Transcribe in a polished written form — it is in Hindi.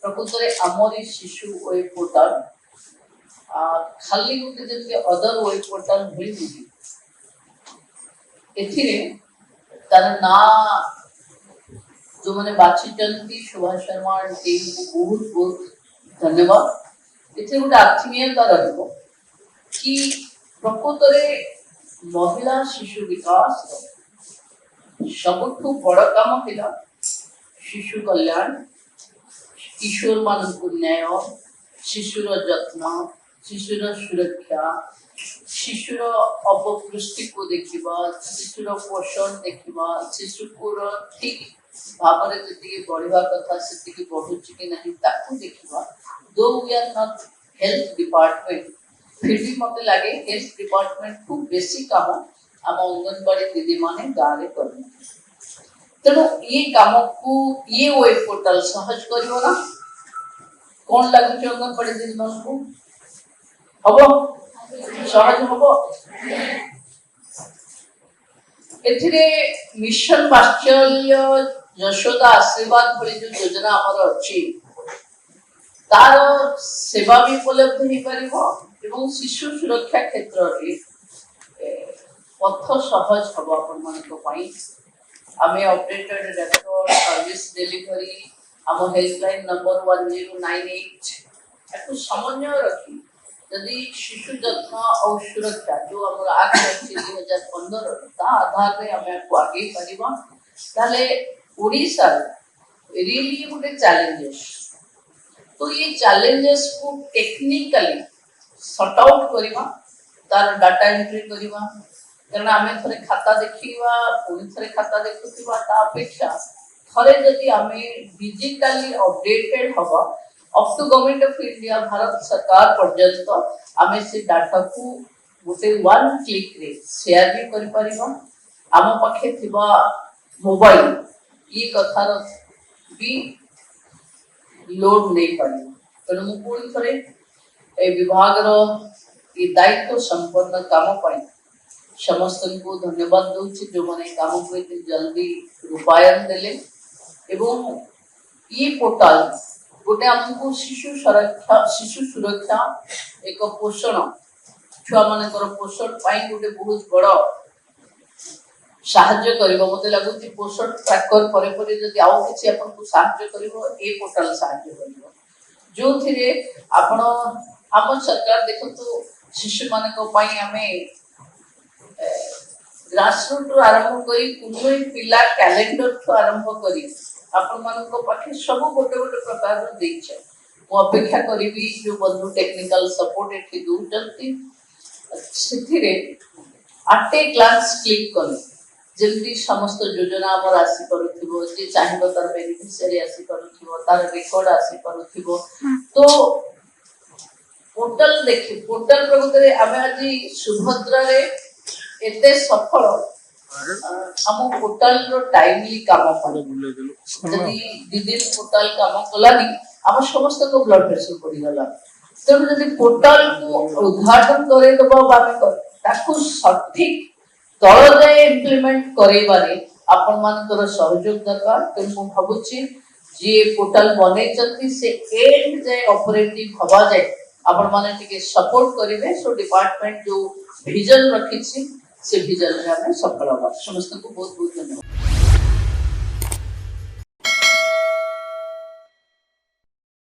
प्रकृत में आमरी शिशु वेब पोर्टल खाली गोटे जमी अदर वेब पोर्टल मिलूनी एथिरे तार ना जो मैंने बाछी सुभाष शर्मा टीम को बहुत बहुत धन्यवाद। इथे गोटे आत्मीयता रही कि प्रकृत में महिला शिशु विकास सबुठु बड़ काम थिला शिशु कल्याण, किशोर मान न्याय, शिशुर जत्न, शिशुर सुरक्षा, शिशुर अपपुष्टि को देखिबा, शिशुर पोषण देखिबा, शिशु को ठीक भाव में जी बढ़ा कथा से बढ़ुची कि नहीं ताकू देखिबा। Though we are not health department फिर भी मत लगे हेल्थ डिपार्टमेंट को बेसी काम आम अंगनवाड़ी दीदी माने गाँव में कर तेणु ये काम को ये वेब पोर्टल सहज करियो ना कौन लगुच अंगनवाड़ी दीदी मान को हम सहज हम एथिरे मिशन वात्सल्य यशोदा आशीर्वाद भली जो योजना आमर अच्छी तार सेवा भी उपलब्ध हो पारिबो एवं शिशु सुरक्षा क्षेत्र रे पथ सहज हबो अपन मानको पई। आमे अपडेटेड रेकॉर्ड सर्विस डिलीवरी आम हेल्पलाइन नंबर 1098 एको समन्वय रखी यदि शिशु जत्न और सुरक्षा जो आम एक्ट अच्छी 2015 ता आधार में आम आगे पारिबा ताले ओडिशा रियली गोटे चैलेंजेस तो ये चैलेंजेस को टेक्निकली सॉर्ट आउट करवा तार डाटा एंट्री करवा कारण आमे थरे खाता देखिबा पुनी थरे खाता देखुथिबा ता अपेक्षा थरे जदि आमे डिजिटली अपडेटेड हबा up to government of India Bharat सरकार पर्यंत आमे से डाटा को गोटे वन क्लिक रे शेयर भी करि परिबा आम पाखे थिबा मोबाइल ये कथार भी लोड नहीं पारिबा तेणु मु पुणी थरे ए विभाग रो ये दायित्व संपन्न काम पाई समस्त को धन्यवाद दूची जो माने काम को इतनी जल्दी रूपायन देले एवं ये पोर्टल गोटे हमको शिशु सुरक्षा एक पोषण छुआ मानकर पोषण पाई गोटे बहुत बड़ साहाय्य करिवो मते लागुची पोषण ट्रैकर परे परे जदि आउ किछि आपन को साहाय्य करिवो ए पोर्टल साहाय्य करिवो जो थिरे आपण हम सरकार देखतो शिशु मानक पई हमें ग्रासरूट आरंभ करी कुनोई पिला कैलेंडर तो आरंभ करी आपण मानक पाखे सब गोटे गोटे प्रकार रो देइछे मो अपेक्षा करिवि जो बंधु टेक्निकल सपोर्ट एठी दूचंती सेथिरे आटे ग्लांस क्लिक करी जल्दी समस्त योजना आमर आसी परुथिबो जे चाहिबो तार बेनिफिशियरी आसी परुथिबो तार रिकॉर्ड आसी परुथिबो तो पोर्टल देखि पोर्टल प्रकृत रे आमे आज सुभद्रा रे एते सफल हम पोर्टल रो टाइमली काम करे जदी दीदी पोर्टल काम कलानी हम समस्त को ब्लड प्रेशर पड़ी गला तेणु जदी पोर्टल को उद्घाटन करे दबा बामे कर ताकू सठिक तळ जाय इंप्लीमेंट करेबारे आपण मानकर सहयोग दरकार तेणु मु भाबुची जे पोर्टल बनै चंती से एंड जाय ऑपरेटिव हवा जाय आपण माने टिके सपोर्ट करिवे सो डिपार्टमेंट जो विजन रखिछि से विजन रे हमें सफल होबा समस्त को बहुत बहुत धन्यवाद।